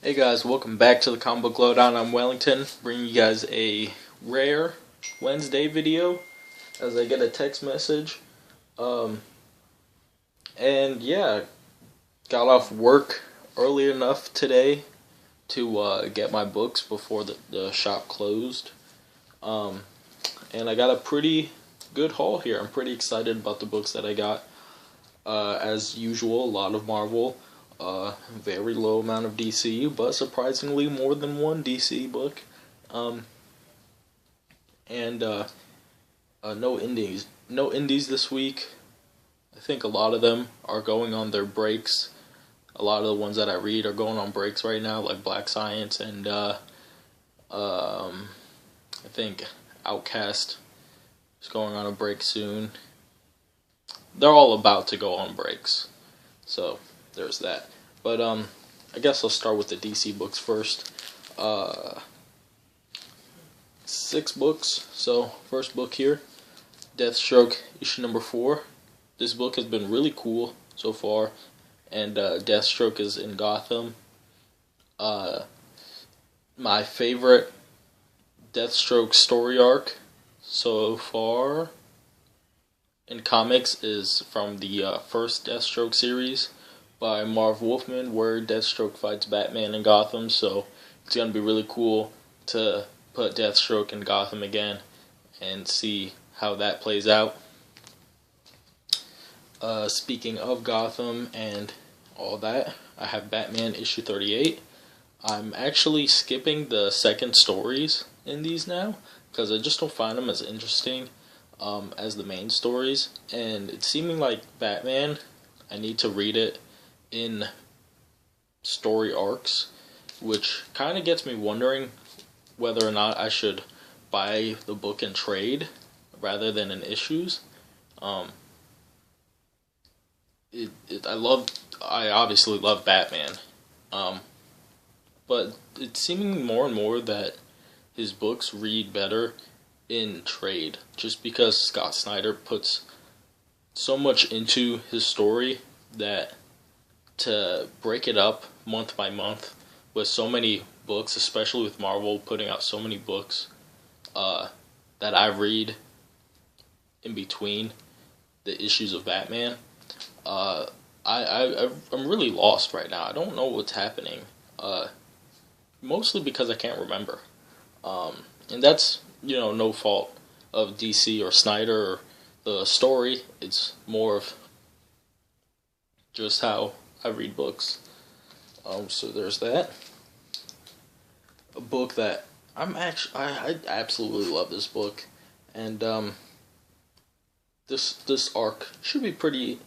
Hey guys, welcome back to the Comic Book Lowdown. I'm Wellington, bringing you guys a rare Wednesday video as I get a text message. And yeah, got off work early enough today to get my books before the shop closed. And I got a pretty good haul here. I'm pretty excited about the books that I got. As usual, a lot of Marvel. Very low amount of DC, but surprisingly more than one DC book. No indies. No indies this week. I think a lot of them are going on their breaks. A lot of the ones that I read are going on breaks right now, like Black Science and I think Outcast is going on a break soon. They're all about to go on breaks. So there's that. But I guess I'll start with the DC books first. 6 books. So first book here, Deathstroke issue number 4. This book has been really cool so far, and Deathstroke is in Gotham. My favorite Deathstroke story arc so far in comics is from the first Deathstroke series by Marv Wolfman, where Deathstroke fights Batman in Gotham. So it's gonna be really cool to put Deathstroke in Gotham again and see how that plays out. Speaking of Gotham and all that, I have Batman issue 38. I'm actually skipping the second stories in these now because I just don't find them as interesting as the main stories. And it's seeming like Batman, I need to read it in story arcs, which kind of gets me wondering whether or not I should buy the book in trade rather than in issues. I obviously love Batman, but it's seeming more and more that his books read better in trade, just because Scott Snyder puts so much into his story that to break it up month by month with so many books, especially with Marvel putting out so many books that I read in between the issues of Batman, I'm really lost right now. I don't know what's happening, mostly because I can't remember, and that's no fault of DC or Snyder or the story. It's more of just how I read books. So there's that. A book that I absolutely love this book, and this arc should be pretty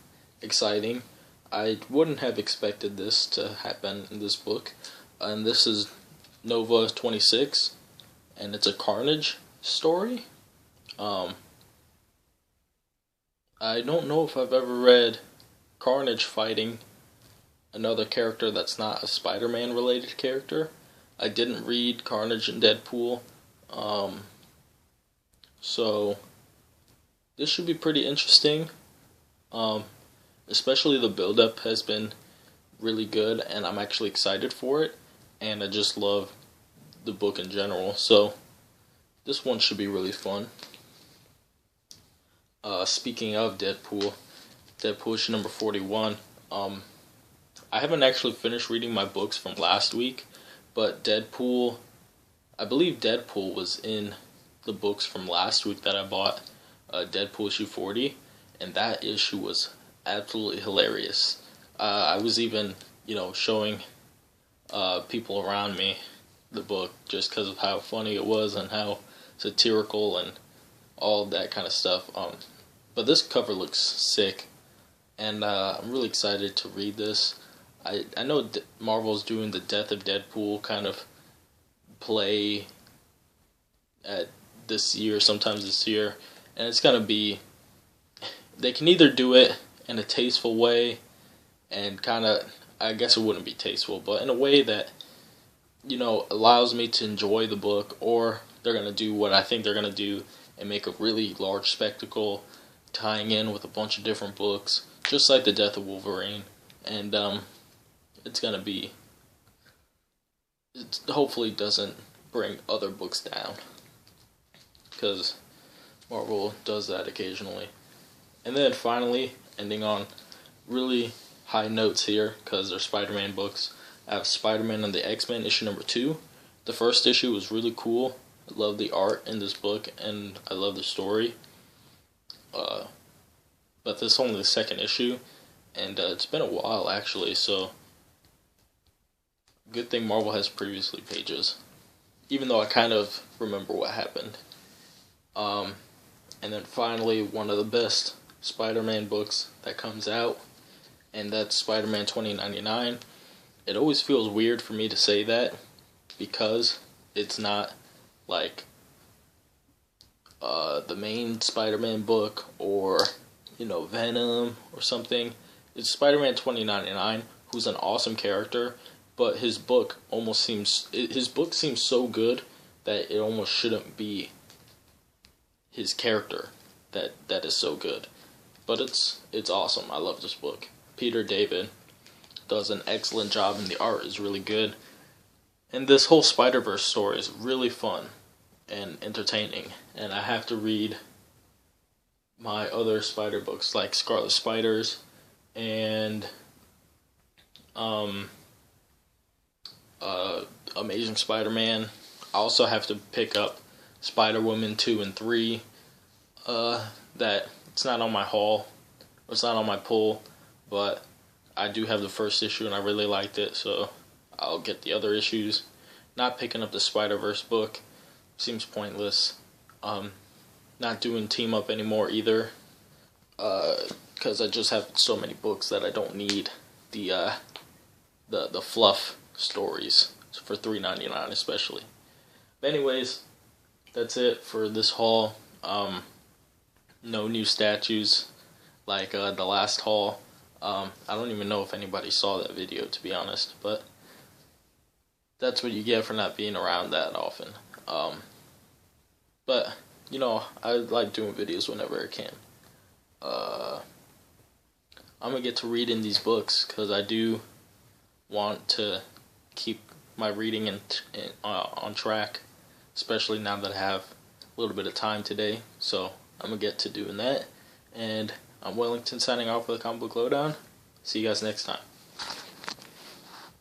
exciting. I wouldn't have expected this to happen in this book, and this is Nova 26, and it's a Carnage story. I don't know if I've ever read Carnage fighting another character that's not a SpiderMan related character. I didn't read Carnage and Deadpool, so this should be pretty interesting. Especially the build-up has been really good, and I'm actually excited for it, and I just love the book in general, so this one should be really fun. Speaking of Deadpool issue number 41, I haven't actually finished reading my books from last week, but I believe Deadpool was in the books from last week that I bought, Deadpool issue 40, and that issue was absolutely hilarious. I was even, showing people around me the book just because of how funny it was and how satirical and all that kind of stuff. But this cover looks sick, and I'm really excited to read this. I know Marvel's doing the Death of Deadpool kind of play at this year, sometimes this year, and it's gonna be, they can either do it in a tasteful way and kind of, I guess it wouldn't be tasteful, but in a way that allows me to enjoy the book, or they're gonna do what I think they're gonna do and make a really large spectacle tying in with a bunch of different books, just like the Death of Wolverine. And it's gonna be it hopefully doesn't bring other books down, because Marvel does that occasionally. And then finally, ending on really high notes here, because they're Spider-Man books. I have Spider-Man and the X-Men issue number 2. The first issue was really cool. I love the art in this book, and I love the story. But this is only the second issue, and it's been a while actually, so good thing Marvel has previously pages, even though I kind of remember what happened. And then finally, one of the best Spider-Man books that comes out, and that's Spider-Man 2099. It always feels weird for me to say that, because it's not like the main Spider-Man book, or Venom or something. It's Spider-Man 2099, who's an awesome character, but his book seems so good that it almost shouldn't be his character that is so good. But it's awesome. I love this book. Peter David does an excellent job, and the art is really good. And this whole Spider-Verse story is really fun and entertaining. And I have to read my other Spider books, like Scarlet Spiders and Amazing Spider-Man. I also have to pick up Spider-Woman 2 and 3. That it's not on my haul, it's not on my pull, but I do have the first issue and I really liked it, so I'll get the other issues. Not picking up the Spider-Verse book seems pointless. Not doing team up anymore either, because I just have so many books that I don't need the fluff stories for $3.99 especially. But anyways, that's it for this haul. No new statues like the last haul. I don't even know if anybody saw that video, to be honest, but that's what you get for not being around that often. But I like doing videos whenever I can. I'm gonna get to reading these books, because I do want to keep my reading on track, especially now that I have a little bit of time today. So I'm gonna get to doing that. And I'm Wellington, signing off for the Comic Book Lowdown. See you guys next time.